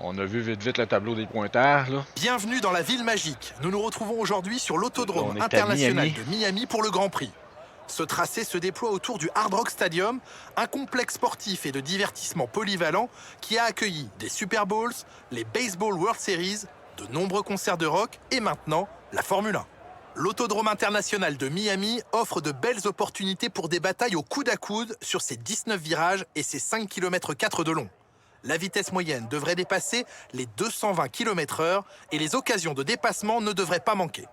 On a vu vite le tableau des pointages, là. Bienvenue dans la ville magique. Nous nous retrouvons aujourd'hui sur On l'autodrome est à international Miami. de Miami pour le Grand Prix. Ce tracé se déploie autour du Hard Rock Stadium, un complexe sportif et de divertissement polyvalent qui a accueilli des Super Bowls, les Baseball World Series, de nombreux concerts de rock et maintenant la Formule 1. L'autodrome international de Miami offre de belles opportunités pour des batailles au coude à coude sur ses 19 virages et ses 5,4 km de long. La vitesse moyenne devrait dépasser les 220 km/h et les occasions de dépassement ne devraient pas manquer.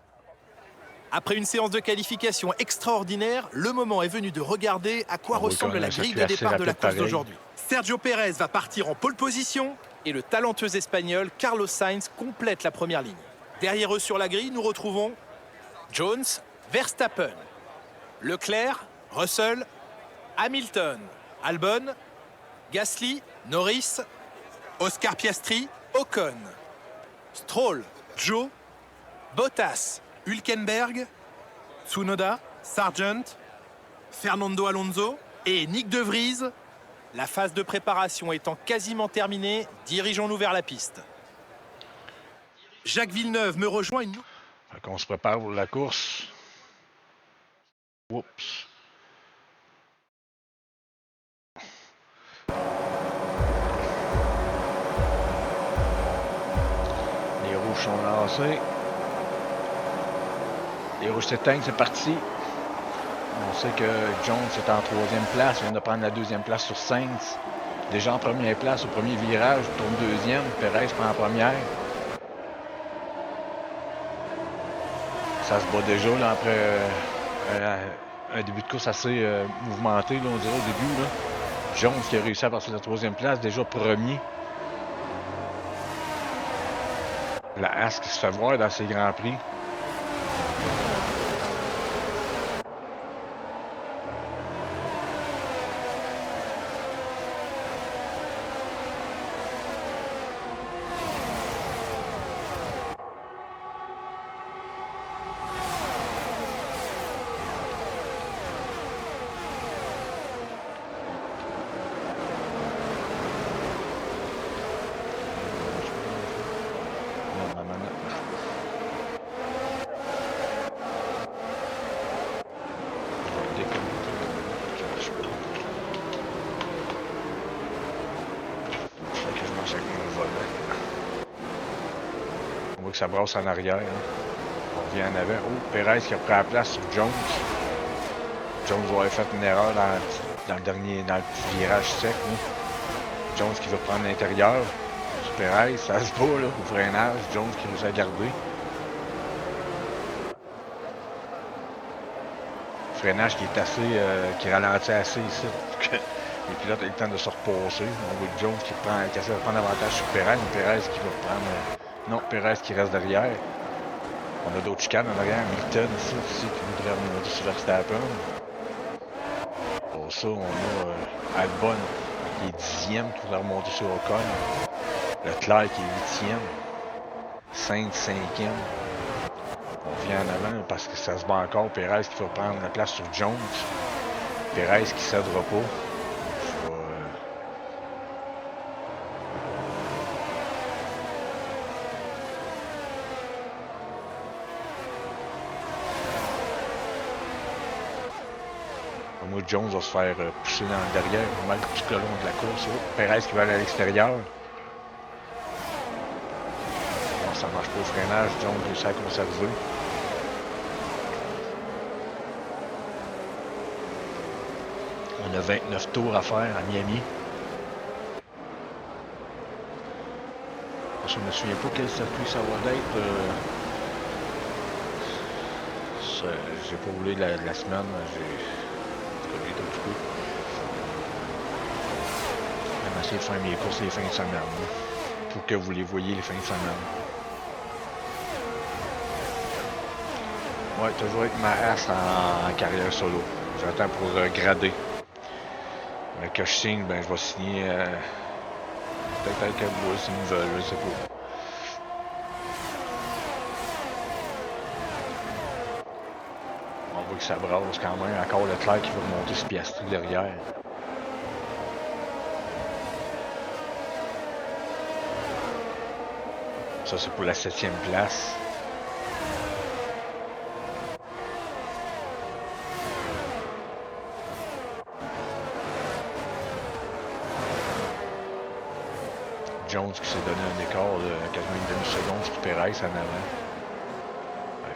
Après une séance de qualification extraordinaire, le moment est venu de regarder à quoi ressemble la grille de départ de la course d'aujourd'hui. Sergio Pérez va partir en pole position et le talentueux espagnol Carlos Sainz complète la première ligne. Derrière eux sur la grille, nous retrouvons Jones, Verstappen, Leclerc, Russell, Hamilton, Albon, Gasly, Norris, Oscar Piastri, Ocon, Stroll, Zhou, Bottas, Hülkenberg, Tsunoda, Sargent, Fernando Alonso et Nick De Vries. La phase de préparation étant quasiment terminée, dirigeons-nous vers la piste. Jacques Villeneuve me rejoint une... Fait qu'on se prépare pour la course. Oups. Les rouges sont lancés. Les rouges s'éteignent, c'est parti. On sait que Jones est en 3e place. Il vient de prendre la 2e place sur Sainz. Déjà en première place au premier virage, tourne 2e. Perez prend la première. Ça se bat déjà là, après un début de course assez mouvementé, là, on dirait au début. Là. Jones qui a réussi à passer la 3e place, déjà premier. La Haas qui se fait voir dans ses grands prix. Ça brasse en arrière. Hein. On revient en avant. Oh, Perez qui a pris la place sur Jones. Jones va avoir fait une erreur dans le petit virage sec. Là. Jones qui va prendre l'intérieur. Perez, ça se bat là, au freinage. Jones qui réussit à garder. Freinage qui est assez, qui ralentit assez ici pour que les pilotes aient le temps de se reposer. On voit Jones qui essaie de prendre l'avantage sur Perez. Perez qui va prendre... Non, Perez qui reste derrière. On a d'autres chicanes en arrière. Hamilton ici qui voudrait remonter sur Verstappen. Pour ça, on a Albon qui est 10e qui voudrait remonter sur Ocon. Leclerc qui est 8e. Sainz 5e. On vient en avant parce que ça se bat encore. Perez qui va prendre la place sur Jones. Perez qui ne cédera pas. Moi, Jones va se faire pousser dans le derrière, pas mal tout le long de la course. Oh, Perez qui va aller à l'extérieur. Bon, ça marche pas au freinage. Jones réussit à conserver. On a 29 tours à faire à Miami. Je me souviens pas quel circuit ça va être. J'ai pas roulé la semaine. Je vais essayer de faire mes courses les fins de semaine. Pour que vous les voyez les fins de semaine. Ouais, toujours avec ma Haas en carrière solo. J'attends pour grader. Mais que je signe, ben je vais signer peut-être avec un bois s'ils me veulent, je sais pas. On voit que ça brasse quand même. Encore Leclerc qui va remonter ce Piastri derrière. Ça, c'est pour la 7e place. Jones qui s'est donné un écart de quasiment une demi-seconde sur Perez en avant.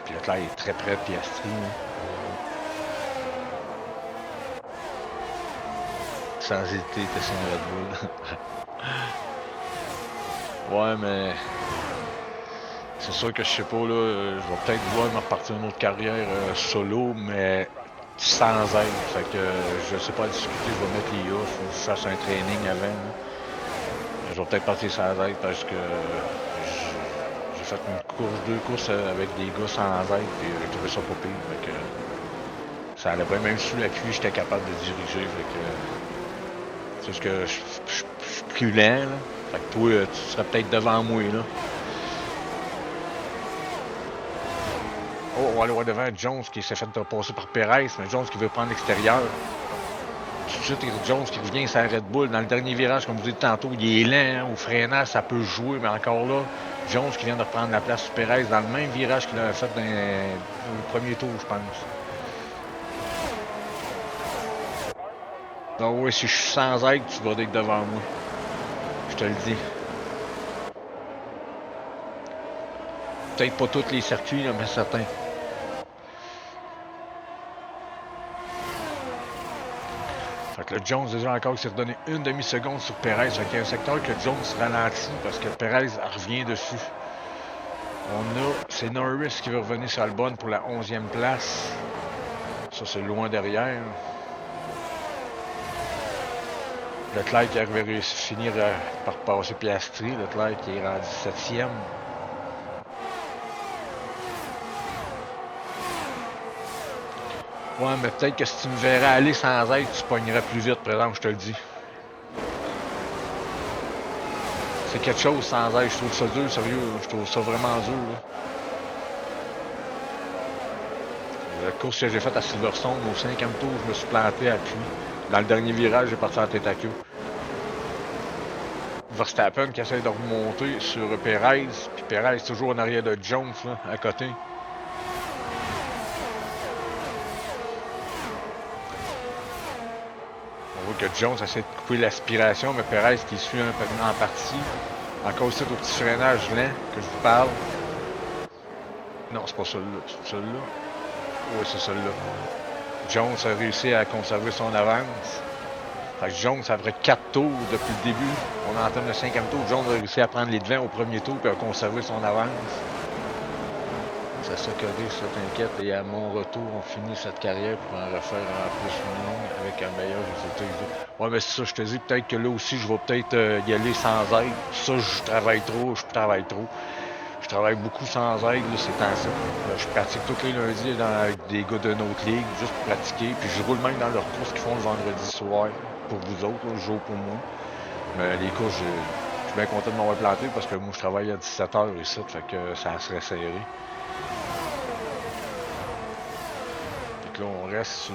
Puis Leclerc est très près de Piastri. Sans hésiter, il était sur une Red Bull. Ouais, mais c'est sûr que je sais pas, là, je vais peut-être vouloir me repartir une autre carrière solo, mais sans aide. Fait que je sais pas à discuter, je vais mettre les gars, faut que je fasse un training avant. Là. Je vais peut-être partir sans aide parce que j'ai fait deux courses avec des gars sans aide, puis j'ai trouvé ça pas pire. Fait que ça allait bien, même sous l'appui, j'étais capable de diriger. Fait que c'est juste que je suis plus lent, là. Fait que toi, tu serais peut-être devant moi, là. Oh, on va aller voir devant Jones qui s'est fait passer par Perez, mais Jones qui veut prendre l'extérieur. Tout de suite, Jones qui revient sur la Red Bull. Dans le dernier virage, comme vous dites tantôt, il est lent, hein, au freinage, ça peut jouer, mais encore là, Jones qui vient de reprendre la place sur Perez dans le même virage qu'il avait fait au premier tour, je pense. Donc oui, si je suis sans aide, tu vas être devant moi. Je te le dis. Peut-être pas tous les circuits, là, mais certains. Fait que le Jones déjà encore s'est redonné une demi-seconde sur Perez. Fait qu'il y a un secteur que Jones ralentit parce que Perez revient dessus. C'est Norris qui veut revenir sur Albon pour la 11e place. Ça, c'est loin derrière. Leclerc qui arrive à finir par passer Piastri. Leclerc qui est rendu 7e. Ouais, mais peut-être que si tu me verrais aller sans aide, tu pognerais plus vite, par exemple, je te le dis. C'est quelque chose sans aide, je trouve ça dur, sérieux. Je trouve ça vraiment dur. Là. La course que j'ai faite à Silverstone, au 5e tour, je me suis planté à pluie. Dans le dernier virage, j'ai parti en tête à queue. Verstappen qui essaie de remonter sur Perez, puis Perez toujours en arrière de Jones, là, à côté. On voit que Jones essaie de couper l'aspiration, mais Perez qui suit en partie. Encore aussi au petit freinage lent que je vous parle. Non, c'est pas celui-là. C'est celui-là? Oui, c'est celui-là. Jones a réussi à conserver son avance. Fait que Jones, après 4 tours depuis le début, on entame le 5e tour. Jones a réussi à prendre les devants au premier tour et a conservé son avance. Ça se corrige, ça t'inquiète. Et à mon retour, on finit cette carrière pour en refaire en plus une longue avec un meilleur résultat. Ouais, mais c'est ça, je te dis, peut-être que là aussi, je vais peut-être y aller sans aide. Ça, je travaille trop. Je travaille beaucoup sans aide, là, ces temps-ci. Je pratique tous les lundis avec des gars de notre ligue, juste pour pratiquer. Puis je roule même dans leurs courses qu'ils font le vendredi soir. Pour vous autres, là, je joue pour moi. Mais les courses, je suis bien content de m'avoir planté parce que moi, je travaille à 17h ici, fait que ça serait serré. Là, on reste sur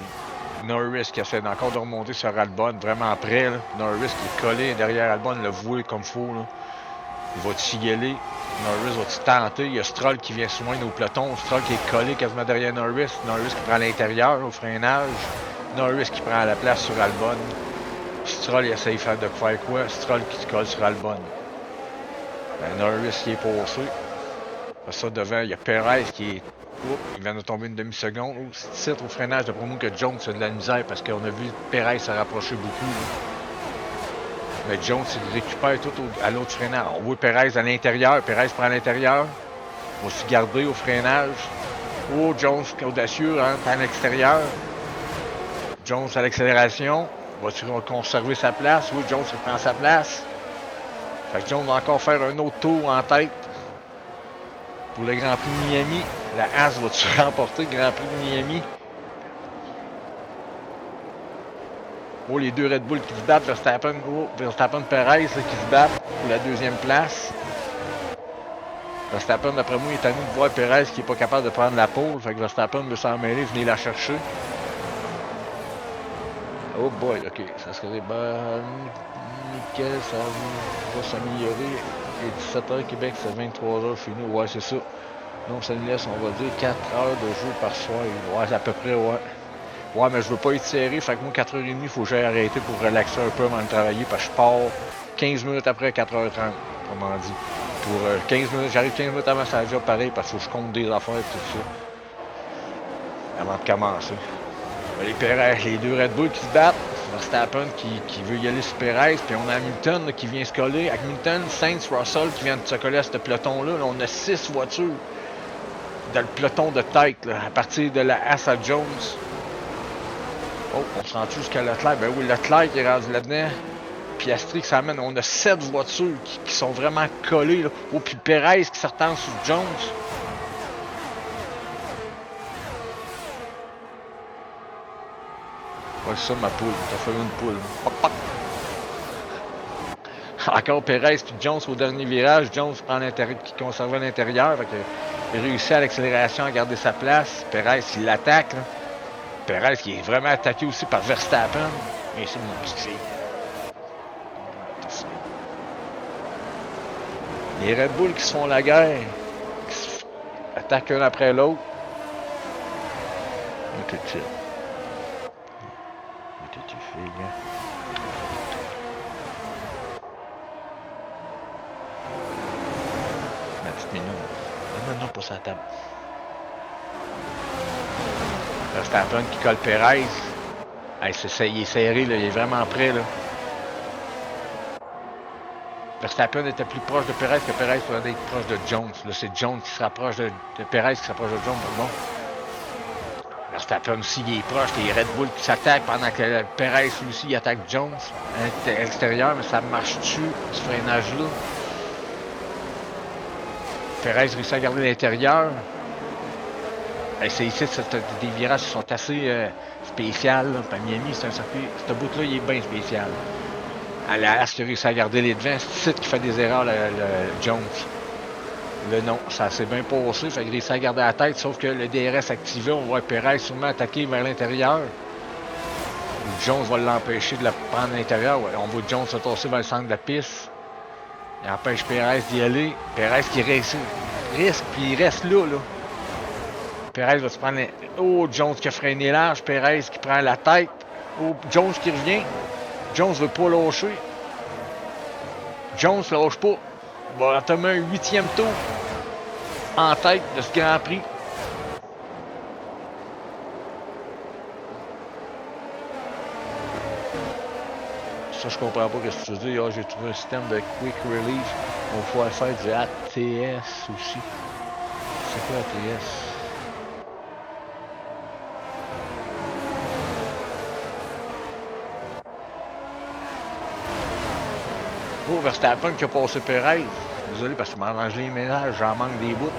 Norris qui essaie encore de remonter sur Albon, vraiment près. Là. Norris qui est collé derrière Albon, le voué comme faut. Là. Il va-tu y aller? Norris va-tu tenter? Il y a Stroll qui vient soigner au peloton. Stroll qui est collé quasiment derrière Norris. Norris qui prend l'intérieur au freinage. Norris qui prend la place sur Albon. Stroll il essaie de faire quoi? Stroll qui se colle sur Albon. Ben, Norris qui est passé. Ça devant, il y a Perez qui est. Oups, il vient de tomber une demi-seconde. C'est au freinage, d'après moi, que Jones a de la misère parce qu'on a vu Perez se rapprocher beaucoup. Là. Mais Jones, il récupère tout à l'autre freinage. On voit Perez à l'intérieur. Perez prend l'intérieur. On va se garder au freinage. Oh, Jones audacieux, hein, à l'extérieur. Jones à l'accélération. Va-tu conserver sa place? Oui, Jones reprend sa place. Fait que Jones va encore faire un autre tour en tête. Pour le Grand Prix de Miami, la Haas va-tu remporter le Grand Prix de Miami? Oh, les deux Red Bull qui se battent, Verstappen Perez qui se battent pour la 2e place. Verstappen, d'après moi, il est à nous de voir Perez qui n'est pas capable de prendre la pole. Fait que Verstappen veut s'en mêler, venir la chercher. Oh boy, ok, ça serait bon. Nickel, ça va s'améliorer. Et 17h Québec, c'est 23h chez nous. Ouais, c'est ça. Donc ça nous laisse, on va dire, 4 heures de jeu par soir. Ouais, à peu près, ouais. Ouais, mais je veux pas être serré, fait que moi, 4h30, il faut que j'aille arrêter pour relaxer un peu avant de travailler, parce que je pars 15 minutes après 4h30, comment dit. Pour 15 minutes, j'arrive 15 minutes avant ça job, pareil, parce que je compte des affaires et tout ça. Avant de commencer. Les Perez, les deux Red Bull qui se battent. Verstappen qui veut y aller sur Perez, puis on a Hamilton là, qui vient se coller. Hamilton, Sainz, Russell qui viennent de se coller à ce peloton-là. Là, on a 6 voitures dans le peloton de tête, là, à partir de la Haas à Jones. Oh, on se rend-tu jusqu'à Leclerc? Ben oui, Leclerc qui est rendu là-dedans. Piastri qui s'amène. On a 7 voitures qui sont vraiment collées. Là. Oh, puis Perez qui s'attend sur Jones. Ouais, c'est ça ma poule. T'as fait une poule. Pop, pop. Encore Perez puis Jones au dernier virage. Jones prend l'intérieur, qui conservait l'intérieur. Il réussit à l'accélération à garder sa place. Perez, il l'attaque. Là. Perez qui est vraiment attaqué aussi par Verstappen. Et c'est mon petit. Les Red Bull qui se font la guerre. Qui se attaquent un après l'autre. Où t'es-tu? Où t'es-tu, fille? Ma petite minute. Non, pas sa table. Verstappen qui colle Perez. Hey, il est serré, là, il est vraiment prêt. Là. Verstappen était plus proche de Perez que Perez pourrait être proche de Jones. Là, c'est Jones qui se rapproche de Perez qui se rapproche de Jones. Pardon. Verstappen aussi, il est proche. Les Red Bull qui s'attaquent pendant que Perez aussi il attaque Jones à l'extérieur. Mais ça marche-tu, ce freinage-là? Perez réussit à garder l'intérieur. Hey, c'est ici, des virages qui sont assez spéciaux. À Miami, c'est un circuit. Ce bout-là, il est bien spécial. À la Haas, il a réussi à garder les devants. C'est ici qui fait des erreurs, le Jones. Le non, ça s'est bien passé. Fait qu'il réussit à garder la tête, sauf que le DRS activé, on voit Perez sûrement attaquer vers l'intérieur. Jones va l'empêcher de la prendre à l'intérieur. On voit Jones se tasser vers le centre de la piste. Il empêche Perez d'y aller. Perez qui risque, puis il reste là. Perez va se prendre... Oh, Jones qui a freiné large. Perez qui prend la tête. Oh, Jones qui revient. Jones veut pas lâcher. Jones lâche pas. Il va entamer un 8e tour en tête de ce Grand Prix. Ça, je comprends pas ce que tu veux dire. J'ai trouvé un système de Quick Release. On va pouvoir faire du ATS aussi. C'est quoi ATS? Oh, Verstappen qui a passé Perez. Désolé parce qu'il m'a arrangé les ménages, j'en manque des bouts.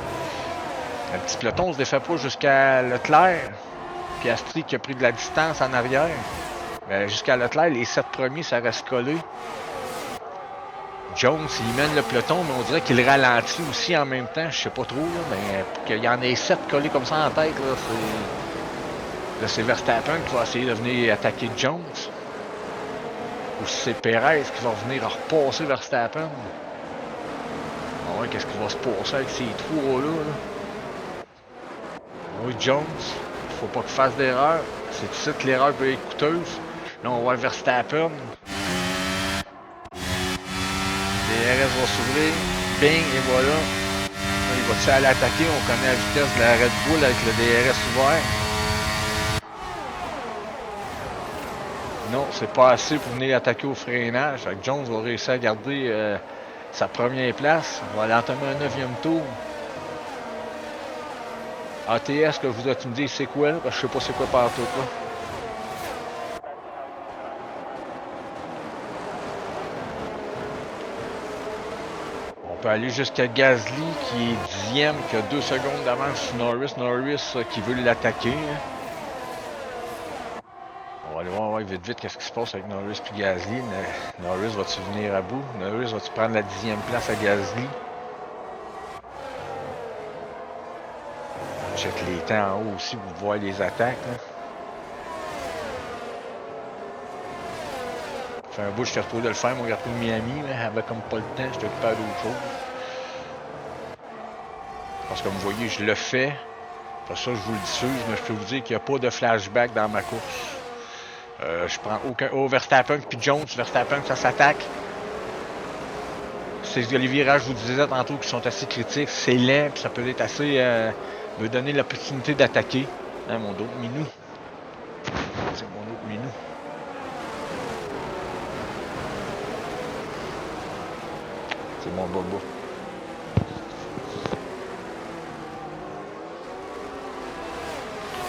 Le petit peloton se défait pas jusqu'à Leclerc. Piastri qui a pris de la distance en arrière. Jusqu'à Leclerc, les 7 premiers, ça reste collé. Jones, il mène le peloton, mais on dirait qu'il ralentit aussi en même temps. Je sais pas trop, là, mais pour qu'il y en ait 7 collés comme ça en tête, là, c'est Verstappen qui va essayer de venir attaquer Jones. Ou c'est Perez qui va venir repasser Verstappen. On va voir qu'est-ce qui va se passer avec ces trois-là. Là. Oui, Jones, faut pas qu'il fasse d'erreur. C'est tout ça que l'erreur peut être coûteuse. Là, on voit Verstappen. DRS va s'ouvrir. Bing, et voilà. Là, il va-tu aller attaquer? On connaît la vitesse de la Red Bull avec le DRS ouvert. Non, c'est pas assez pour venir attaquer au freinage. Fait que Jones va réussir à garder sa première place. On va aller entamer un 9e tour. ATS, que je voudrais-tu me dire c'est quoi, là? Parce que je sais pas c'est quoi partout, là. On peut aller jusqu'à Gasly, qui est 10e, qui a 2 secondes d'avance sur Norris. Norris qui veut l'attaquer. Hein. On va aller voir vite qu'est-ce qui se passe avec Norris puis Gasly. Norris va-tu venir à bout? Norris va-tu prendre la 10e place à Gasly? Check les temps en haut aussi pour voir les attaques. Là. fait un bout, j'étais supposé le faire, mon Grand Prix de Miami, mais j'avais comme pas le temps, j'étais occupé à d'autres choses. Parce que comme vous voyez, je le fais. Pour ça, je vous le diffuse, mais je peux vous dire qu'il n'y a pas de flashback dans ma course. Je prends aucun. Oh, Verstappen puis Jones. Verstappen, ça s'attaque. C'est les virages, je vous disais tantôt, qui sont assez critiques. C'est lent, puis ça peut être assez. Me donner l'opportunité d'attaquer. Hein, mon autre minou. C'est mon autre minou. C'est mon bobo.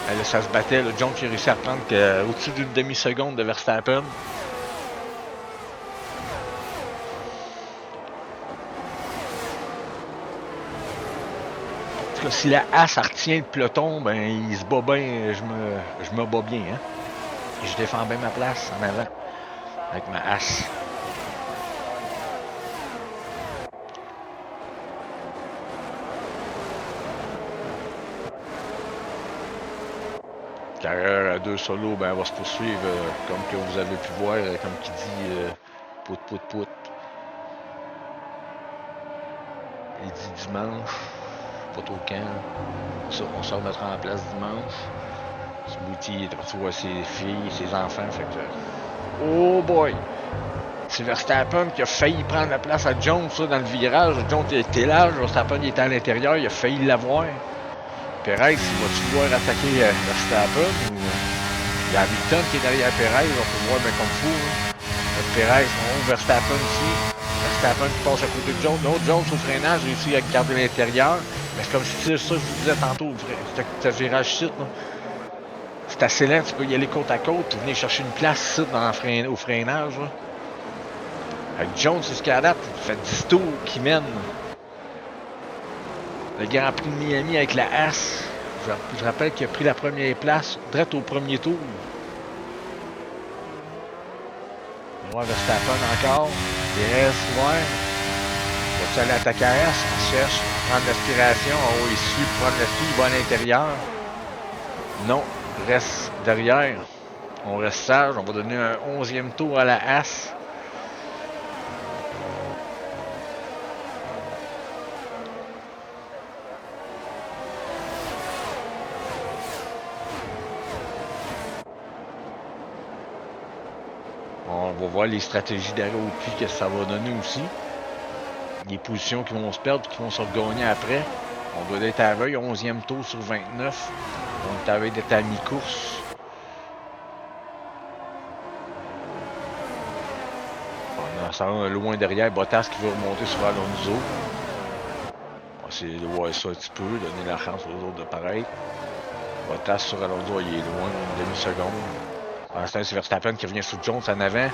Là, ça se battait. Là, Jones qui a réussi à reprendre au-dessus d'une demi-seconde de Verstappen. En tout cas, si la As retient le peloton, ben il se bat bien. Je me bats bien. Hein? Et je défends bien ma place en avant avec ma As. Carrière à 2 solos, ben, elle va se poursuivre comme que vous avez pu voir, comme qui dit pout pout pout. Il dit dimanche, pas trop quand. Ça, on se remettra en place dimanche. Ce Bouti est parti voir ses filles, ses enfants, fait que. Oh boy! C'est Verstappen qui a failli prendre la place à Jones ça, dans le virage. Jones était large, Verstappen était à l'intérieur, il a failli l'avoir. Perez, va-tu pouvoir attaquer Verstappen ou il y a Hamilton qui est derrière Perez, on peut voir bien comme fou. Hein. Perez, non, Verstappen ici. Verstappen qui passe à côté de Jones. L'autre Jones au freinage réussit à garder l'intérieur. Mais c'est comme si c'est ça que je vous disais tantôt, ce virage site. C'est assez lent, tu peux y aller côte à côte, tu venir chercher une place ici au freinage. Là. Avec Jones, c'est ce qu'il adapte, il fait 10 tours qui mène. Le Grand Prix de Miami avec la As. Je rappelle qu'il a pris la première place direct au premier tour. On va voir Verstappen encore. Il reste, ouais. Va-tu aller attaquer à As? On cherche, prendre l'aspiration. Oh, il suit pour prendre l'aspiration, il va à l'intérieur. Non, il reste derrière. On reste sage. On va donner un 11e tour à la As. On va voir les stratégies d'arrêt au puits que ça va donner aussi. Les positions qui vont se perdre et qui vont se regagner après. On doit être à la veille, 11e tour sur 29. On est à la veille d'être à mi-course. On s'en va loin derrière. Bottas qui veut remonter sur Alonso. On va essayer de voir ça un petit peu, donner la chance aux autres de pareil. Bottas sur Alonso, il est loin, une demi-seconde. Pour l'instant, c'est Verstappen qui revient sur Jones en avant.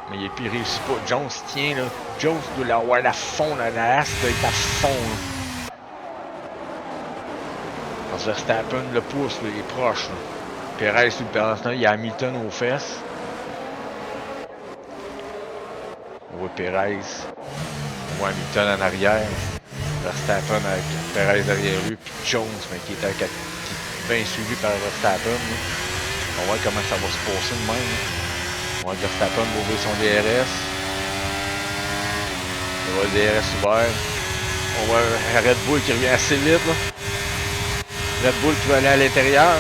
Mais il réussit pas. Jones tient là. Jones doit avoir la fond, là. La As doit être à fond. Là. Parce que Verstappen le pousse, là, il est proche. Là. Perez, pour l'instant, il y a Hamilton aux fesses. On voit Perez. On voit Hamilton en arrière. Verstappen avec Perez derrière lui, puis Jones, mais qui est bien suivi par Verstappen. Là. On va voir comment ça va se passer de même. Là. On va Verstappen va ouvrir son DRS. On va le DRS ouvert. On voit Red Bull qui revient assez vite. Là. Red Bull qui va aller à l'intérieur.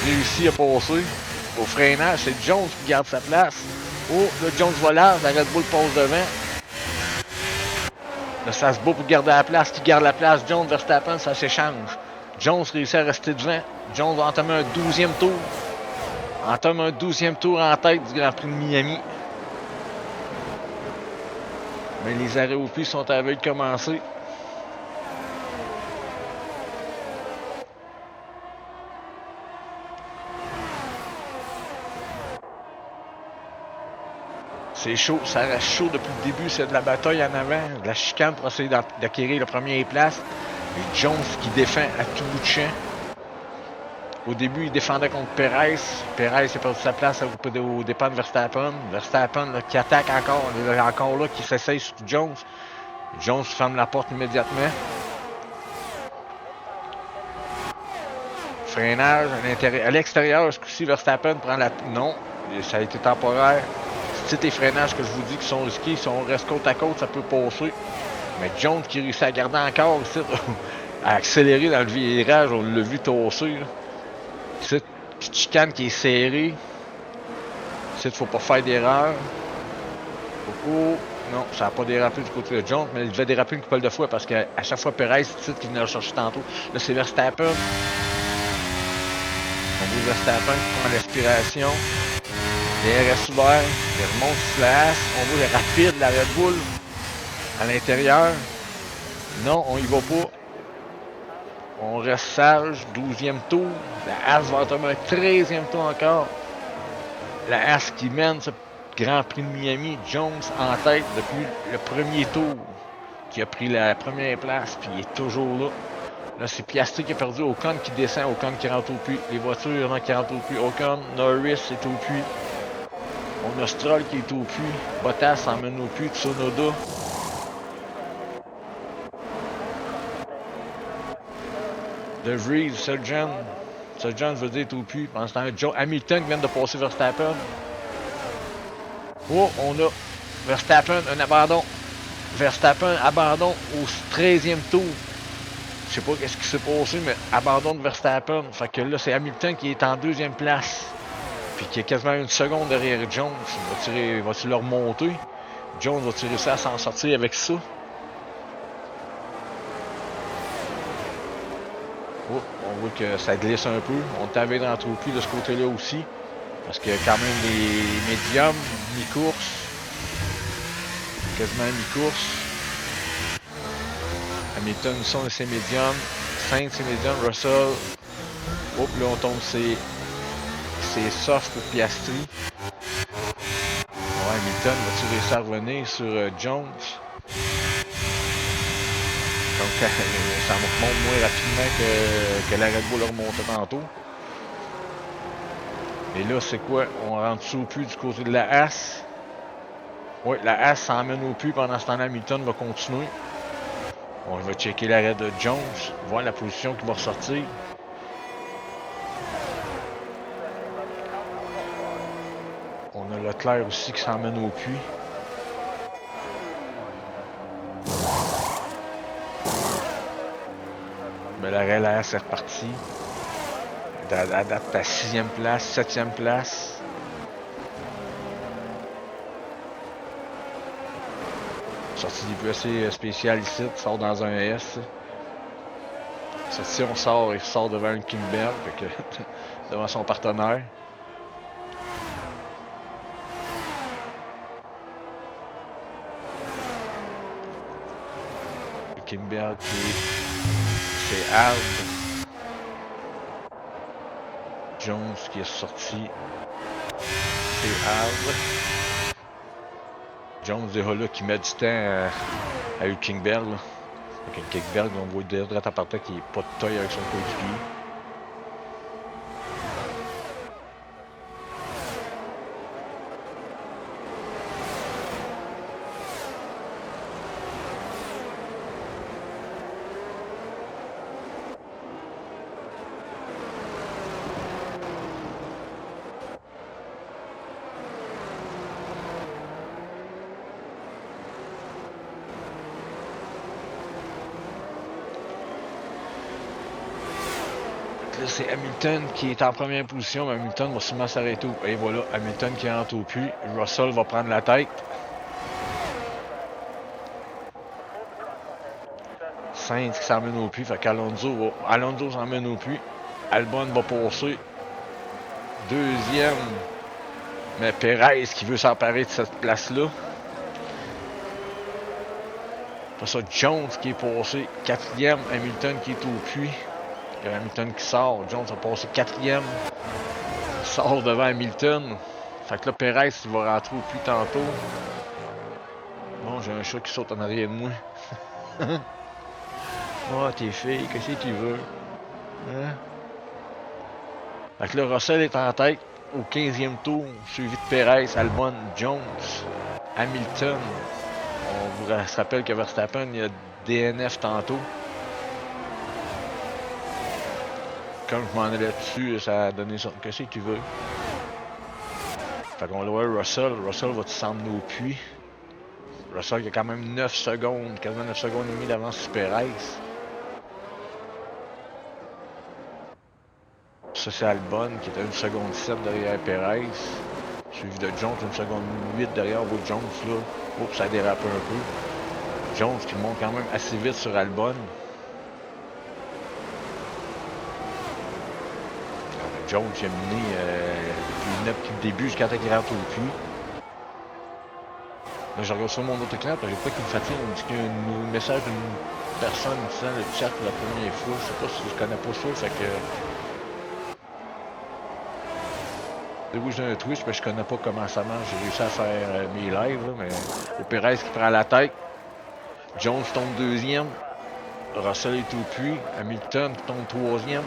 Réussit à passer. Au freinage, c'est Jones qui garde sa place. Oh, là, Jones va large, la Red Bull passe devant. Là, ça se bat pour garder la place. Qui garde la place? Jones, Verstappen, ça s'échange. Jones réussit à rester devant. Jones va entamer un 12e tour. Entame un 12e tour en tête du Grand Prix de Miami. Mais les arrêts au puits sont à la veille de commencer. C'est chaud, ça reste chaud depuis le début, c'est de la bataille en avant, de la chicane pour essayer d'acquérir la première place. Et Jones qui défend à tout bout de champ. Au début, il défendait contre Perez. Perez a perdu sa place au départ de Verstappen. Verstappen là, qui attaque encore. Il est encore là, qui s'essaye sur Jones. Jones ferme la porte immédiatement. Freinage à l'extérieur, ce coup-ci, Verstappen prend la... Non, ça a été temporaire. C'est les freinages que je vous dis qui sont risqués. Si on reste côte à côte, ça peut passer. Mais Jones qui réussit à garder encore ici, à accélérer dans le virage, on l'a vu tosser. Cette petite chicane qui est serrée. Ici, il ne faut pas faire d'erreur. Oh, non, ça n'a pas dérapé du côté de Jones, mais il devait déraper une couple de fois parce qu'à chaque fois, Perez, c'est le qui venait le chercher tantôt. Là, c'est Verstappen. On voit Verstappen qui prend l'aspiration. Les RS ouvert, il remonte sur la As. On voit le rapide, la Red Bull à l'intérieur. Non, on y va pas. On reste sage. 12e tour. La As va entendre un 13e tour encore. La As qui mène ce Grand Prix de Miami. Jones en tête depuis le premier tour. Qui a pris la première place. Puis il est toujours là. Là, c'est Piastri qui a perdu. Ocon qui descend. Ocon qui rentre au puits. Les voitures, il y en a qui rentrent au puits. Ocon, Norris est au puits. On a Stroll qui est au puits. Bottas s'emmène au puits. Tsunoda. De Vries, Sargent veut dire au puits. Pendant ce temps-là, Hamilton qui vient de passer Verstappen. Oh, on a Verstappen, un abandon. Verstappen, abandon au 13e tour. Je sais pas qu'est-ce qui s'est passé, mais abandon de Verstappen. Fait que là, c'est Hamilton qui est en 2e place. Puis qui est quasiment une seconde derrière Jones. Va-t-il le remonter? Jones va-t-il réussir à s'en sortir avec ça? Oh, on voit que ça glisse un peu. On est arrivé dans le trou de ce côté-là aussi. Parce qu'il y a quand même les médiums, mi-course. Quasiment mi-course. Hamilton, ils sont ses médiums. Sainz, ses médiums. Russell. Hop, là, on tombe, c'est soft pour Piastri. Ouais, Hamilton va-tu réussir à revenir sur Jones? Donc, ça remonte moins rapidement que la Red Bull a remonté tantôt. Et là, c'est quoi? On rentre sous au puits du côté de la As. Oui, la As s'emmène au puits pendant ce temps-là. Hamilton va continuer. On va checker l'arrêt de Jones, voir la position qui va ressortir. On a Leclerc aussi qui s'emmène au puits. Mais l'arrêt, la As est reparti. À date à 6e place, 7e place. Sortie des plus assez spéciale ici, sort dans un S. Sortie, on sort, il sort devant un Kimberg, devant son partenaire. Le Kimberg c'est hard. Jones qui est sorti. C'est hard. Jones déjà là qui met du temps à Hülkenberg. Donc Hülkenberg, on voit direct à partir qui n'est pas de taille avec son coéquipier. Là, c'est Hamilton qui est en première position, mais Hamilton va sûrement s'arrêter. Et voilà, Hamilton qui rentre au puits. Russell va prendre la tête. Sainz qui s'emmène au puits. Fait qu'Alonso s'emmène au puits. Albon va passer. Deuxième. Mais Perez qui veut s'emparer de cette place-là. Après ça, Jones qui est passé. Quatrième. Hamilton qui est au puits. Il y a Hamilton qui sort. Jones a passé 4e. Il sort devant Hamilton. Fait que là, Perez, il va rentrer au puits tantôt. Bon, j'ai un chat qui saute en arrière de moi. Oh, t'es fille, qu'est-ce que tu veux? Hein? Fait que là, Russell est en tête au 15e tour, suivi de Perez, Albon, Jones, Hamilton. On vous rappelle que Verstappen, il y a DNF tantôt. Comme je m'en allais dessus, ça a donné son... Qu'est-ce que tu veux? Fait qu'on va voir Russell. Russell va s'emmener au puits. Russell il a quand même 9 secondes, quasiment 9 secondes et demie d'avance sur Perez. Ça, c'est Albon qui est à 1 seconde 7 derrière Perez. Suivi de Jones, 1 seconde 8 derrière. Au Jones, là. Oups, ça dérape un peu. Jones qui monte quand même assez vite sur Albon. Jones qui a mené depuis le début jusqu'à temps qu'il rentre au puits. Là, je regarde sur mon autre écran, parce que j'ai pas qu'il me fatigue. On me dit qu'il y a un message d'une personne disant le chat pour la première fois. Je sais pas si je connais pas ça, fait que. Oui, j'ai un Twitch, mais je connais pas comment ça marche. J'ai réussi à faire mes lives, là, mais au Perez qui prend la tête. Jones tombe deuxième. Russell est au puits. Hamilton tombe troisième.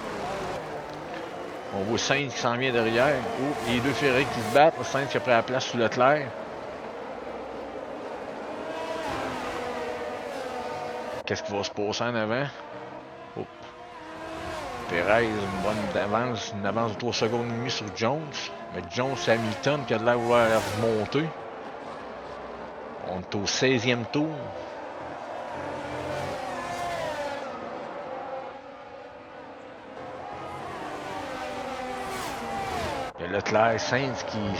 On voit Sainz qui s'en vient derrière. Oh, les deux Ferrari qui se battent. Sainz qui a pris la place sous Leclerc. Qu'est-ce qui va se passer en avant? Oh. Perez, une avance de 3 secondes et demie sur Jones. Mais Jones, c'est Hamilton qui a de l'air vouloir remonter. On est au 16e tour. Il y a Leclerc, Sainz qui... Bon,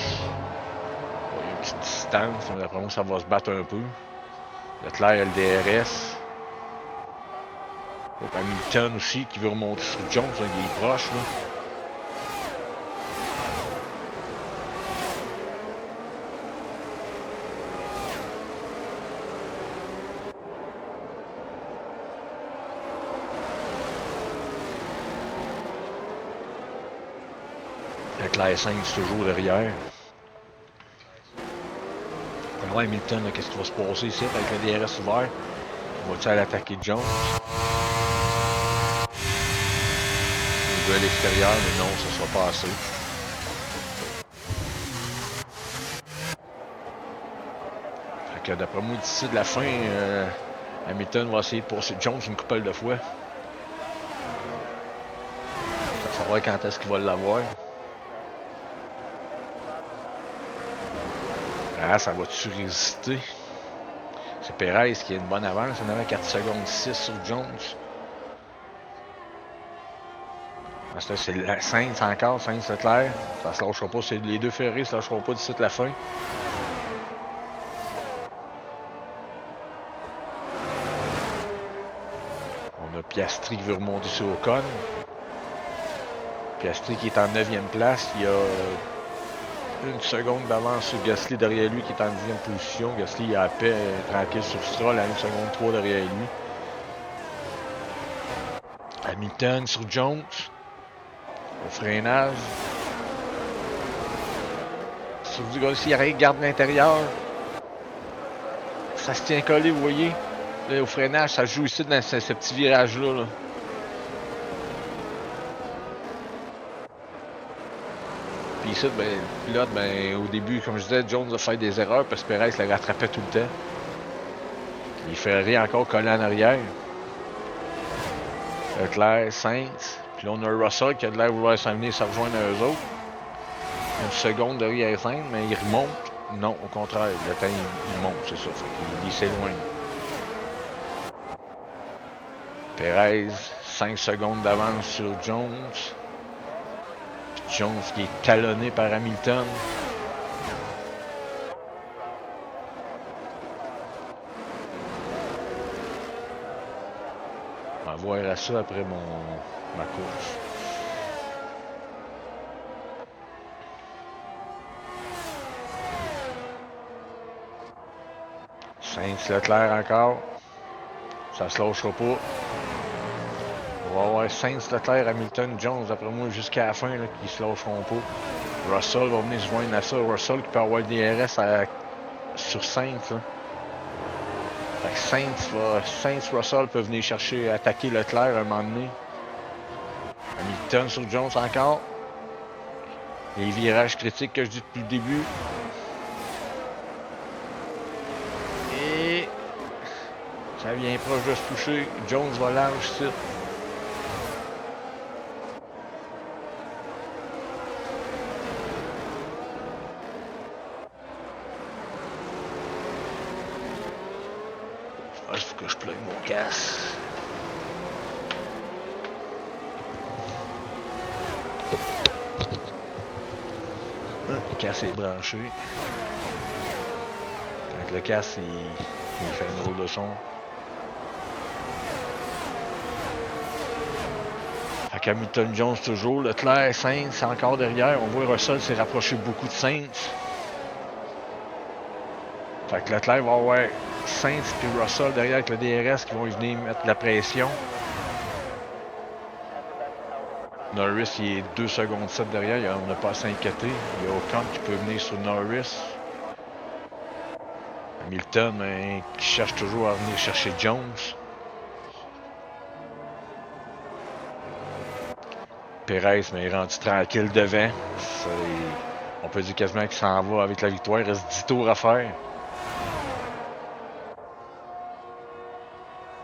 il y a une petite distance, mais après moi, ça va se battre un peu. Leclerc, il y a le DRS. Donc, Hamilton aussi qui veut remonter sur Jones, là, il est proche. Là. Leclerc 5 toujours derrière. On va voir Hamilton, qu'est-ce qui va se passer ici avec le DRS ouvert. Va-t-il aller attaquer Jones? Il veut à l'extérieur, mais non, ça sera pas assez. Fait que d'après moi, d'ici de la fin, Hamilton va essayer de passer Jones une couple de fois. Ça va savoir quand est-ce qu'il va l'avoir. Ah, ça va-tu résister? C'est Perez qui a une bonne avance. On avait 4 secondes 6 sur Jones. C'est la Sainz encore, Sainz Leclerc. Ça se lâchera pas. C'est les deux Ferrari, ça se lâchera pas d'ici de la fin. On a Piastri qui veut remonter sur Ocon. Piastri qui est en 9e place. Il y a 1 seconde d'avance sur Gasly derrière lui qui est en 10e position. Gasly est à paix tranquille sur Stroll à 1 seconde 3 derrière lui. Hamilton sur Jones. Au freinage. Sur du Gasly, il garde l'intérieur. Ça se tient collé, vous voyez. Là, au freinage, ça joue ici dans ce petit virage-là. Là. Puis ici, ben, le pilote, ben, au début, comme je disais, Jones a fait des erreurs parce que Perez le rattrapait tout le temps. Il fait rien encore collé en arrière. Leclerc, Sainz. Puis là, on a Russell qui a de l'air vouloir s'en venir se rejoindre à eux autres. 1 seconde derrière Sainz, mais il remonte. Non, au contraire, le temps, il monte, c'est ça. Il s'éloigne. Perez, 5 secondes d'avance sur Jones. Puis Jones qui est talonné par Hamilton. On va voir à ça après ma course. Sainz Leclerc encore. Ça se lâchera pas. On va avoir Sainz Leclerc, Hamilton, Jones, après moi, jusqu'à la fin, là, qui se lâcheront pas. Russell va venir se joindre à ça. Russell qui peut avoir le DRS sur Sainz. Là. Fait que Sainz, Russell peut venir chercher, attaquer Leclerc à un moment donné. Hamilton sur Jones encore. Les virages critiques que je dis depuis le début. Et ça vient proche de se toucher. Jones va large ici. Le casque est branché. Avec le casque, il fait une drôle de son. Fait qu'Hamilton Jones toujours. Leclerc, Sainz encore derrière. On voit Russell s'est rapproché beaucoup de Sainz. Fait que Leclerc va avoir Sainz et Russell derrière avec le DRS qui vont venir mettre de la pression. Norris, il est 2 secondes 7 derrière. On n'a pas à s'inquiéter. Il y a Ocon qui peut venir sur Norris. Hamilton, hein, qui cherche toujours à venir chercher Jones. Perez, mais il est rendu tranquille devant. On peut dire quasiment qu'il s'en va avec la victoire. Il reste 10 tours à faire.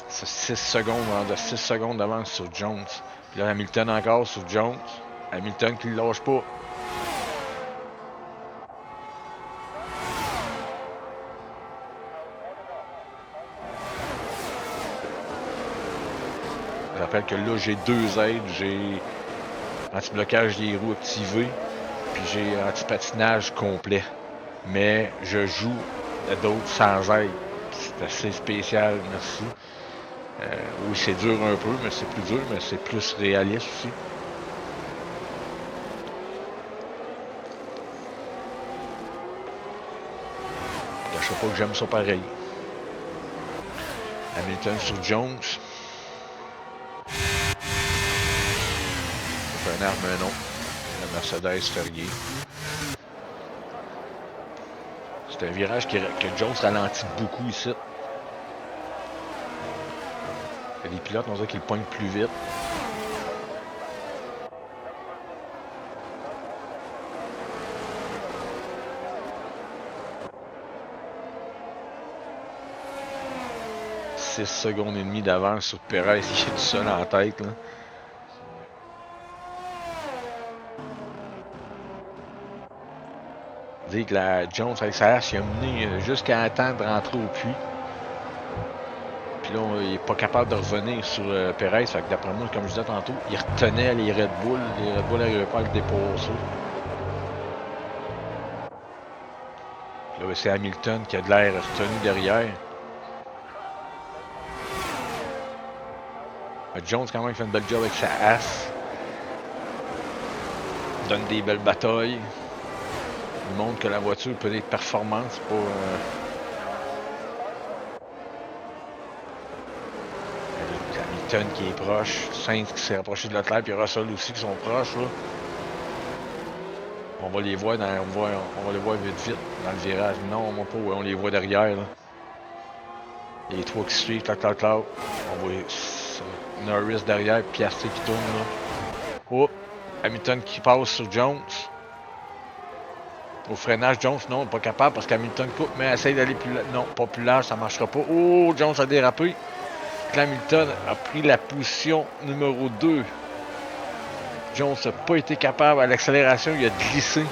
C'est 6 secondes, de 6 secondes d'avance sur Jones. Puis là, Hamilton encore sur Jones. Hamilton qui ne lâche pas. Je rappelle que là, j'ai 2 aides. J'ai anti-blocage des roues activé. Puis j'ai anti-patinage complet. Mais je joue à d'autres sans aide. C'est assez spécial, merci. Oui, c'est dur un peu, mais c'est plus dur, mais c'est plus réaliste aussi. Je sais pas que j'aime ça pareil. Hamilton sur Jones. C'est un arme, non. La Mercedes Ferrier. C'est un virage que Jones ralentit beaucoup ici. Les pilotes, on dirait qu'ils pognent plus vite. « 6 secondes et demie d'avance sur Perez, il est tout seul en tête. Là. Dire que la Jones avec sa hache, il a mené jusqu'à temps de rentrer au puits. Puis là, il n'est pas capable de revenir sur Perez. Fait que d'après moi, comme je disais tantôt, il retenait les Red Bull. Les Red Bull n'arrivaient pas à le dépasser. Là, c'est Hamilton qui a de l'air retenu derrière. Jones, quand même, fait une belle job avec sa hache. Donne des belles batailles. Il montre que la voiture peut être performante. C'est pas... Hamilton qui est proche. Sainz qui s'est rapproché de Leclerc. Puis Russell aussi qui sont proches. Là. On va les voir dans, on va les voir vite dans le virage. Non, on va pas. On les voit derrière. Là. Les 3 qui suivent. Clac, clac, clac. On voit Norris derrière. Piastri qui tourne. Là. Oh! Hamilton qui passe sur Jones. Au freinage, Jones, non, pas capable parce qu'Hamilton coupe, mais essaye d'aller plus large. Non, pas plus large, ça ne marchera pas. Oh, Jones a dérapé. Hamilton a pris la position numéro 2. Jones n'a pas été capable à l'accélération, il a glissé.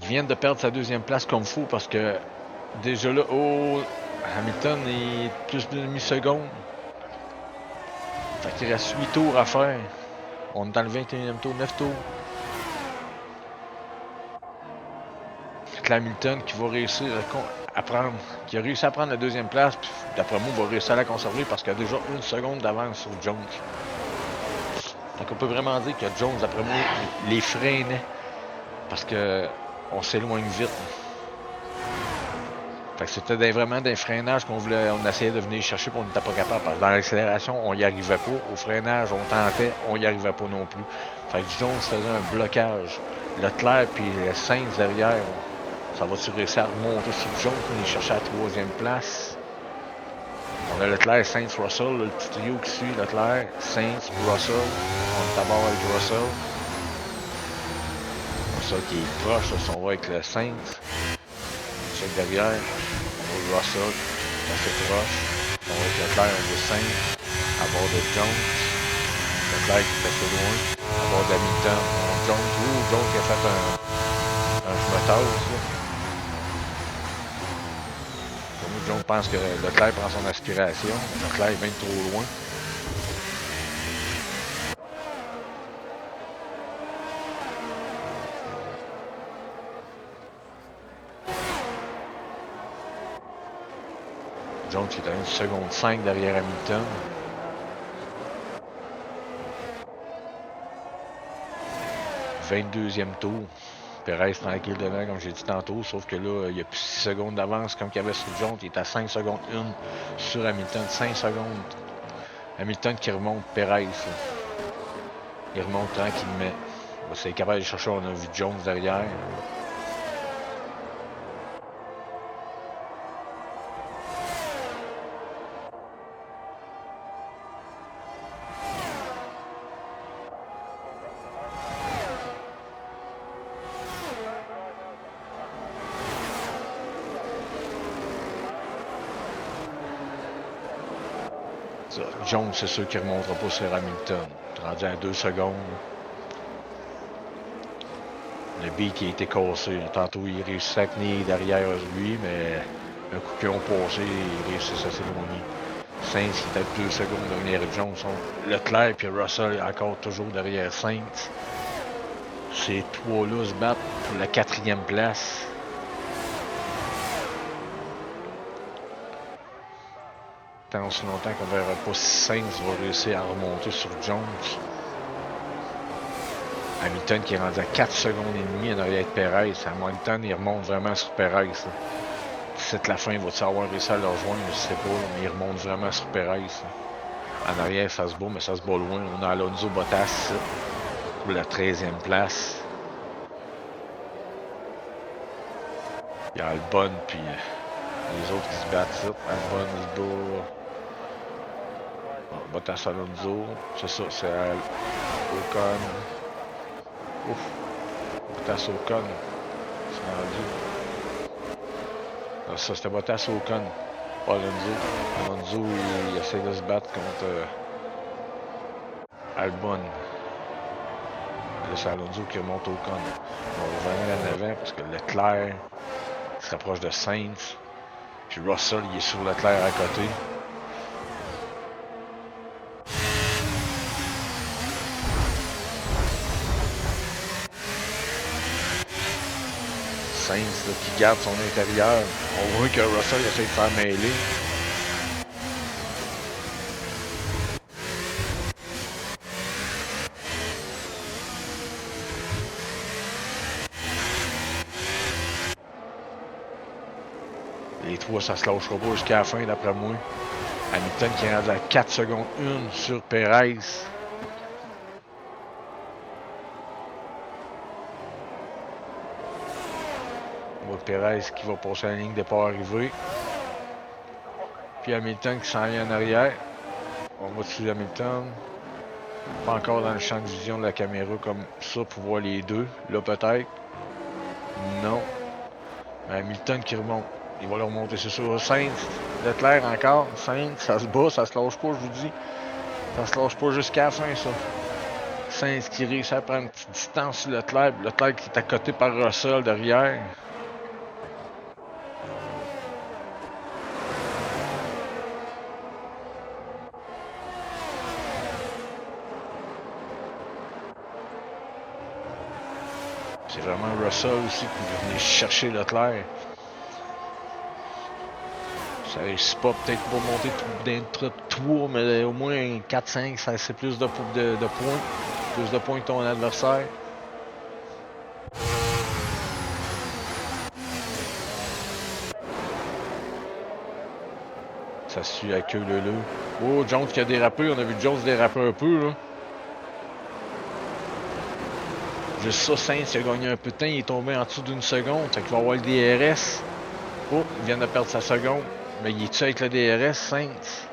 Il vient de perdre sa 2e place comme fou parce que déjà là, oh, Hamilton est plus d'une demi-seconde. Fait qu'il reste 8 tours à faire. On est dans le 21e tour, 9 tours. Hamilton qui va réussir à prendre, qui a réussi à prendre la 2e place, puis d'après moi, va réussir à la conserver parce qu'il y a déjà 1 seconde d'avance sur Jones. Donc on peut vraiment dire que Jones, d'après moi, les freinait parce que on s'éloigne vite. Fait que c'était vraiment des freinages qu'on essayait de venir chercher, puis on n'était pas capable. Parce que dans l'accélération, on n'y arrivait pas. Au freinage, on tentait, on n'y arrivait pas non plus. Fait que Jones faisait un blocage. Leclerc puis Sainz derrière. Ça va-tu réussir à remonter sur Jones pour aller chercher la 3e place? On a Leclerc, Sainz, Russell, le petit trio qui suit, Leclerc, Sainz, Russell. On est d'abord avec Russell. Russell qui est proche, là, si on va avec le Sainz. Check derrière, on voit Russell, assez proche. On va avec Leclerc, on voit Sainz, à bord de Jones. Leclerc qui est assez loin, à bord d'Hamilton. Jones, Jones qui a fait un flottage. Jones pense que Leclerc prend son aspiration. Leclerc est bien trop loin. Jones qui est à 1 seconde 5 derrière Hamilton. « 22e tour. Perez tranquille devant, comme j'ai dit tantôt, sauf que là, il y a plus 6 secondes d'avance comme qu'il y avait sur Jones. Il est à 5 secondes 1 sur Hamilton. 5 secondes. Hamilton qui remonte Perez. Là. Il remonte tranquillement. C'est capable de chercher, on a vu Jones derrière. Jones, c'est sûr qu'il ne remontera pas sur Hamilton. Rendu à 2 secondes. Le B qui a été cassé. Tantôt, il réussit à tenir derrière lui, mais un coup qu'ils ont passé, il réussit à s'éloigner. Sainz qui est à 2 secondes derrière Jones. Leclerc et Russell encore toujours derrière Sainz. Ces trois-là se battent pour la 4e place. Tant aussi longtemps qu'on ne verra pas si Sainz va réussir à remonter sur Jones. Hamilton qui est rendu à 4 secondes et demie en arrière de Perez. Hamilton, il remonte vraiment sur Perez. C'est la fin, il va savoir réussir à le rejoindre, je sais pas, mais il remonte vraiment sur Perez. En arrière, ça se bat, mais ça se bat loin. On a Alonso Bottas pour la 13e place. Il y a Albon, puis les autres qui se battent. Ça. Albon, il se bat. Bon, Bottas, Alonso. C'est ça, c'est Ocon. Ouf. Bottas, Ocon. C'est rendu. Ah, ça, c'était Bottas, Ocon. Pas Alonso. Alonso, il essaie de se battre contre Albon. Là, c'est Alonso qui remonte Ocon. On va revenir en avant parce que Leclerc se rapproche de Sainz. Puis Russell, il est sur Leclerc à côté. Sainz là, qui garde son intérieur. On voit que Russell essaie de faire mêler. Les trois, ça se lâchera pas jusqu'à la fin, d'après moi. Hamilton qui est rendu à 4 secondes 1 sur Perez. On voit Perez qui va passer à la ligne de départ arrivée. Puis Hamilton qui s'en vient en arrière. On va dessus Hamilton. Pas encore dans le champ de vision de la caméra comme ça pour voir les deux. Là peut-être. Non. Mais Hamilton qui remonte. Il va le remonter, c'est sûr. Sainz, Leclerc encore. Sainz, ça se bat, ça se lâche pas, je vous dis. Ça se lâche pas jusqu'à la fin, ça. Sainz qui réussit à prendre une petite distance sur Leclerc. Leclerc qui est à côté par Russell derrière. C'est vraiment Russell aussi qui veut venir chercher Leclerc. Ça réussit pas, peut-être pas monter d'un tour, mais au moins 4-5, ça c'est plus de points. Plus de points que ton adversaire. Ça suit à queue leu. Oh, Jones qui a dérapé. On a vu Jones déraper un peu, là. Juste ça, Sainz il a gagné un peu de temps. Il est tombé en dessous d'une seconde. Fait qu'il va avoir le DRS. Oh, il vient de perdre sa seconde. Mais il est-tu avec le DRS, Sainz?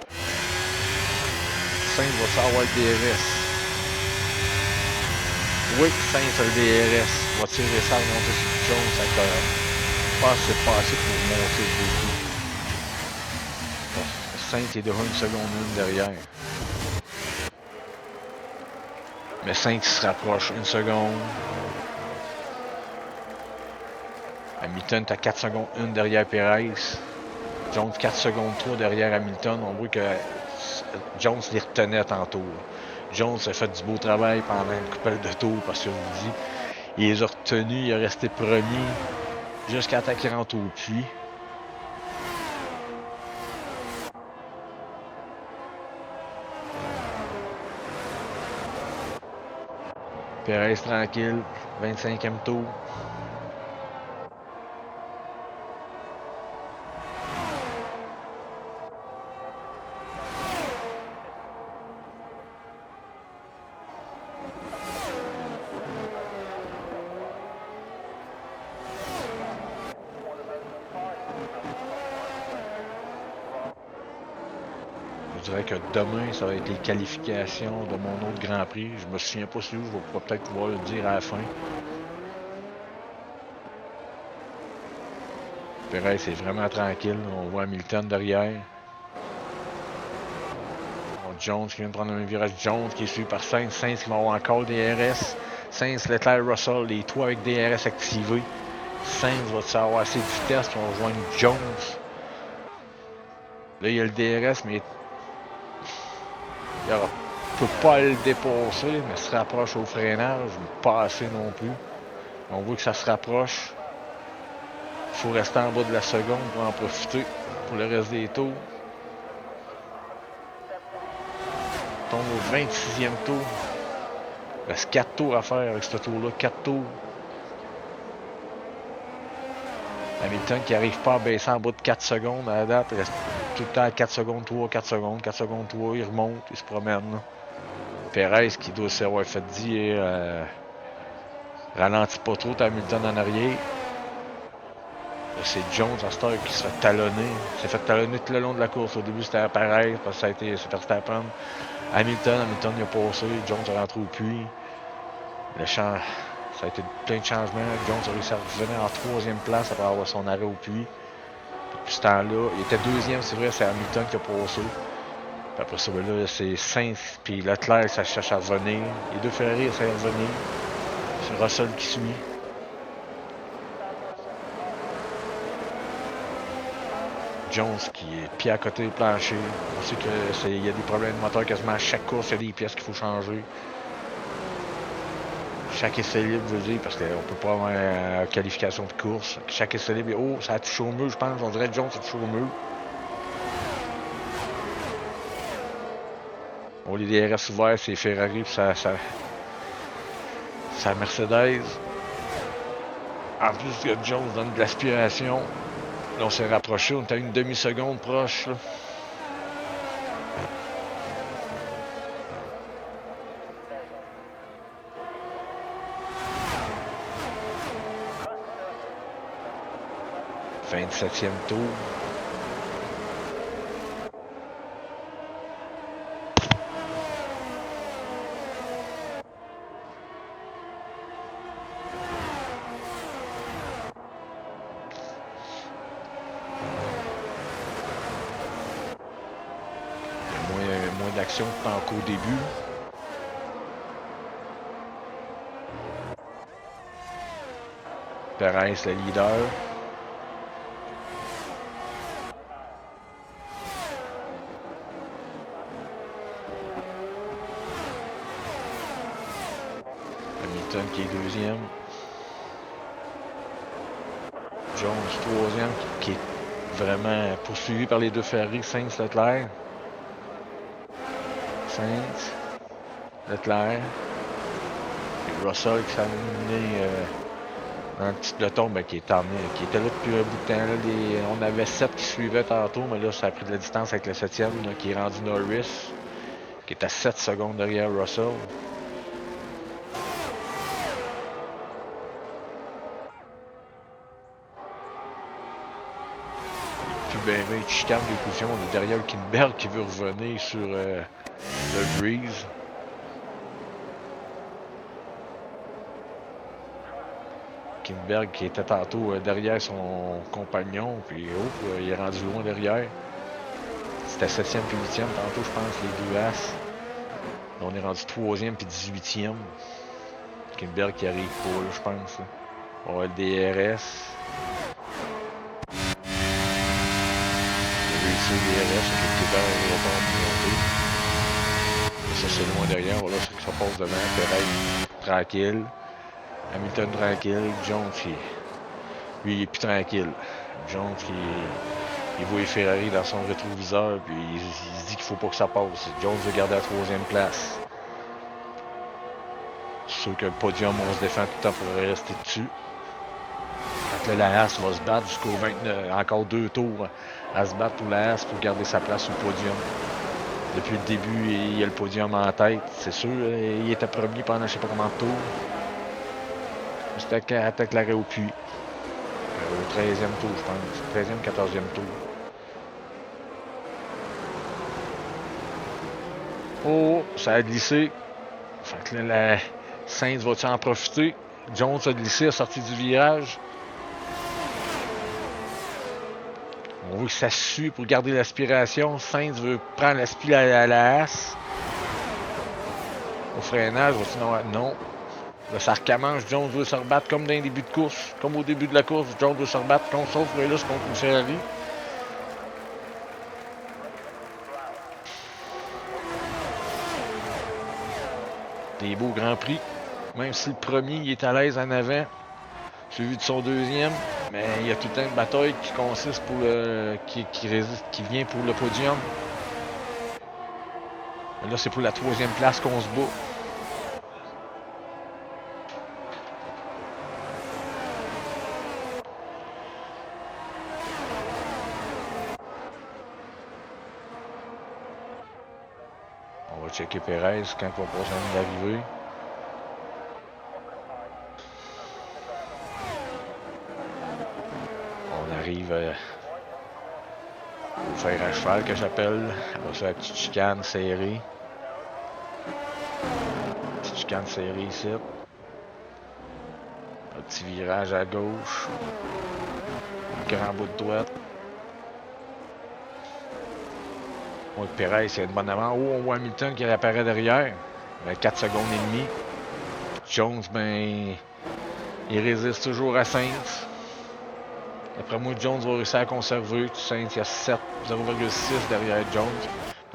Sainz va savoir le DRS. Oui, Sainz a le DRS. Va tirer ça, monter sur Jones, ça correct. Je pense que c'est pas assez pour monter beaucoup. Bon, Sainz est déjà une seconde une derrière. Mais Sainz se rapproche une seconde. Hamilton est à 4 secondes 1 derrière Perez. Jones 4 secondes 3 derrière Hamilton. On voit que Jones les retenait tantôt. Jones a fait du beau travail pendant une couple de tours parce que je vous dis, il les a retenus, il est resté premier jusqu'à temps qu'il rentre au puits. Perez tranquille, 25e tour. Je dirais que demain, ça va être les qualifications de mon autre Grand Prix. Je me souviens pas si où, je vais peut-être pouvoir le dire à la fin. Perez est vraiment tranquille. On voit Hamilton derrière. Jones qui vient de prendre un virage. Jones qui est suivi par Sainz. Sainz qui va avoir encore DRS. Sainz, Leclerc, Russell, les trois avec DRS activés. Sainz va avoir assez de vitesse pour rejoindre Jones. Là, il y a le DRS, mais il ne peut pas le dépasser, mais se rapproche au freinage. Pas assez non plus. On voit que ça se rapproche. Il faut rester en bas de la seconde pour en profiter pour le reste des tours. On tombe au 26e tour. Il reste 4 tours à faire avec ce tour-là. 4 tours. Hamilton qui n'arrive pas à baisser en bas de 4 secondes à la date. Il reste tout le temps à 4 secondes 3, 4 secondes, 4 secondes 3. Il remonte, il se promène. Là. Perez qui doit s'avoir fait dire ralentit pas trop, t'as Hamilton en arrière. C'est Jones à cette heure qui se fait talonner. Il s'est fait talonner tout le long de la course. Au début, c'était pareil, parce que ça a été Verstappen. Hamilton il a passé. Jones a rentré au puits. Ça a été plein de changements. Jones a réussi à revenir en 3e place après avoir son arrêt au puits. Depuis ce temps-là, il était 2e, c'est vrai, c'est Hamilton qui a passé. Puis après ça, là, c'est Sainz, puis Leclerc, ça cherche à revenir. Les deux Ferrari essaient de revenir. C'est Russell qui suit. Jones qui est pied à côté du plancher. On sait qu'il y a des problèmes de moteur quasiment à chaque course, il y a des pièces qu'il faut changer. Chaque essai libre, je veux dire, parce qu'on ne peut pas avoir une qualification de course. Chaque essai libre, oh, ça a touché au mur, je pense. On dirait que Jones a touché au mur. Bon, les DRS ouverts, c'est Ferrari, puis ça Mercedes. En plus que Jones donne de l'aspiration. Là, on s'est rapproché, on était à une demi-seconde proche. Là. « 27e tour. Moins d'action qu'au début. Perez, le leader. Hamilton qui est 2e. Jones 3e qui est vraiment poursuivi par les deux Ferrari, Sainz, Leclerc. Sainz, Leclerc. Et Russell qui s'est amené dans le petit peloton, qui était là depuis un bout de temps. Là, on avait 7 qui suivaient tantôt, mais là, ça a pris de la distance avec le 7e, là, qui est rendu Norris, qui est à 7 secondes derrière Russell. Ben, chicane des positions. On est derrière Hülkenberg qui veut revenir sur le Breeze. Hülkenberg qui était tantôt derrière son compagnon, puis il est rendu loin derrière. C'était 7e puis 8e tantôt, je pense, les deux As. Là, on est rendu 3e puis 18e. Hülkenberg qui arrive pas, là, je pense. Là. On va le DRS. Le DRS, ça c'est loin derrière, voilà ce que ça passe devant. Perez tranquille, Hamilton tranquille, Jones lui il est plus tranquille. Jones il voit les Ferrari dans son rétroviseur puis il se dit qu'il faut pas que ça passe. Jones veut garder la 3e place. sûr que le podium, on se défend tout le temps pour rester dessus. Fait que là, la Haas va se battre jusqu'au 29, encore 2 tours à se battre pour la Haas pour garder sa place sur le podium. Depuis le début, il y a le podium en tête, c'est sûr. Il était premier pendant je sais pas combien de tours. C'était attaque l'arrêt au puits. Au 13e tour, je pense. 13e, 14e tour. Oh, ça a glissé. Fait que là, la Sainz va-tu en profiter? Jones a glissé, a sorti du virage. On veut que ça sue pour garder l'aspiration. Sainz veut prendre l'aspi à la Haas. Au freinage, va-tu non. Là, ça recommence. Jones veut se rebattre comme dans les débuts de course. Comme au début de la course, Jones veut se rebattre. Sauf que là, c'est contre une Ferrari. Des beaux Grands Prix. Même si le premier il est à l'aise en avant, suivi de son deuxième, mais il y a tout le temps une bataille qui consiste pour le. qui vient pour le podium. Mais là, c'est pour la 3e place qu'on se bat. On va checker Perez quand il va passer la ligne d'arrivée. On arrive au fer à cheval que j'appelle. On va faire la petite chicane serrée. Petite chicane serrée ici. Un petit virage à gauche. Un grand bout de droite. Donc Perez, c'est une bonne avance. Oh, on voit Hamilton qui réapparaît derrière. Ben, 4 secondes et demie. Jones, ben, il résiste toujours à Sainz. D'après moi, Jones va réussir à conserver. Sainz, il y a 0,6 derrière Jones.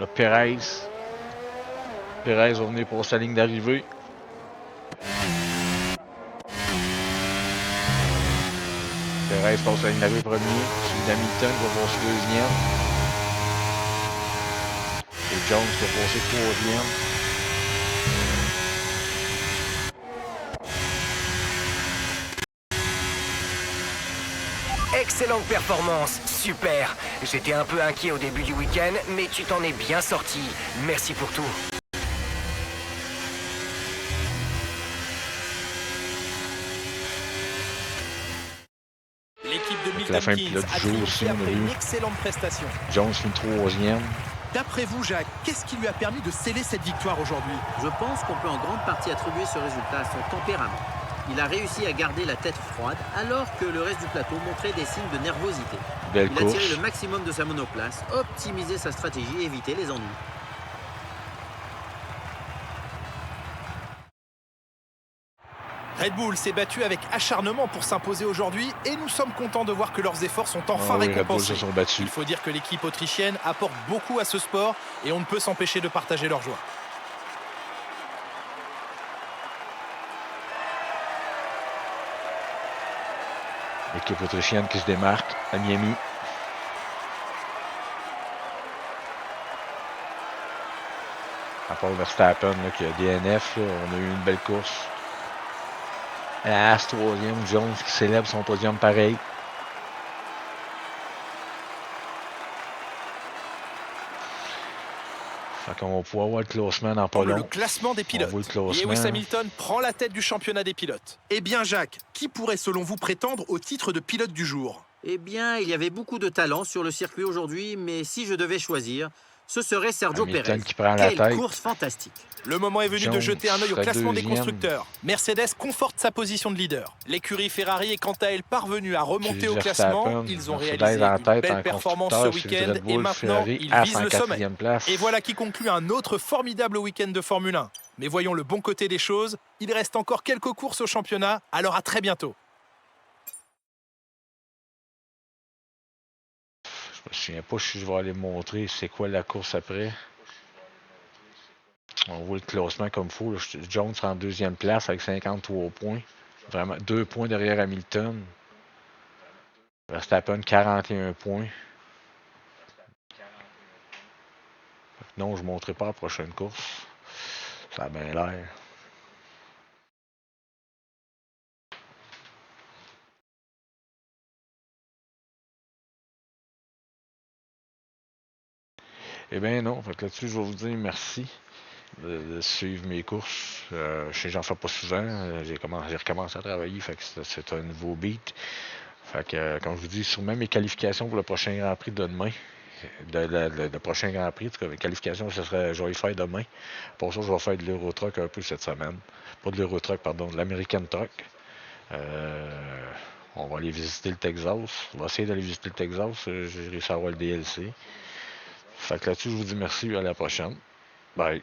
Là, Perez va venir pour sa ligne d'arrivée. Perez passe la ligne d'arrivée premier. Suivi Hamilton va passer deuxième. Et Jones va passer troisième. Excellente performance, super. J'étais un peu inquiet au début du week-end, mais tu t'en es bien sorti. Merci pour tout. L'équipe de La fin Milton pilote Keynes a du jour aussi, triomphé on a après vu. une excellente prestation. Jones finit troisième. D'après vous, Jacques, qu'est-ce qui lui a permis de sceller cette victoire aujourd'hui? Je pense qu'on peut en grande partie attribuer ce résultat à son tempérament. Il a réussi à garder la tête froide alors que le reste du plateau montrait des signes de nervosité. Belle Il a course. tiré le maximum de sa monoplace, optimisé sa stratégie et évité les ennuis. Red Bull s'est battu avec acharnement pour s'imposer aujourd'hui et nous sommes contents de voir que leurs efforts sont enfin Ah oui, Red Bull récompensés. se sont battus. Il faut dire que l'équipe autrichienne apporte beaucoup à ce sport et on ne peut s'empêcher de partager leur joie. L'équipe autrichienne qui se démarque à Miami. À part Verstappen là, qui a DNF, là, on a eu une belle course. La Haas troisième, Jones qui célèbre son podium pareil. Fait qu'on va pouvoir voir le classement dans pas Le long. classement des pilotes. On voit le classement. Lewis Hamilton prend la tête du championnat des pilotes. Eh bien Jacques, qui pourrait selon vous prétendre au titre de pilote du jour? Eh bien, il y avait beaucoup de talent sur le circuit aujourd'hui, mais si je devais choisir, ce serait Sergio Hamilton Pérez. qui prend la Quelle tête. course fantastique! Le moment est venu de Jones jeter un œil au serait classement des deuxième. constructeurs. Mercedes conforte sa position de leader. L'écurie Ferrari est quant à elle parvenue à remonter Puis au Verstappen, classement. Ils ont Mercedes réalisé en une tête belle en performance ce constructeur, suivi de week-end Red Bull, et maintenant Ferrari ils à visent le sommet. 104e place. Et voilà qui conclut un autre formidable week-end de Formule 1. Mais voyons le bon côté des choses. Il reste encore quelques courses au championnat, alors à très bientôt. Je me souviens pas si je vais aller montrer c'est quoi la course après. On voit le classement comme il faut. Là. Jones en deuxième place avec 53 points. Vraiment 2 points derrière Hamilton. Verstappen 41 points. Non, je ne montrerai pas la prochaine course. Ça a bien l'air. Eh bien non, fait que là-dessus, je vais vous dire merci de suivre mes courses. Je sais que j'en fais pas souvent. J'ai recommencé à travailler, fait que c'est un nouveau beat. Fait que, comme je vous dis, sur même mes qualifications pour le prochain Grand Prix de demain, le prochain Grand Prix, en tout cas, mes qualifications, je vais y faire demain. Pour ça, je vais faire de l'Eurotruck un peu cette semaine. Pas de l'Eurotruck, pardon, de l'American Truck. On va aller visiter le Texas. On va essayer d'aller visiter le Texas. J'ai réussi à avoir le DLC. Fait que là-dessus, je vous dis merci. À la prochaine. Bye.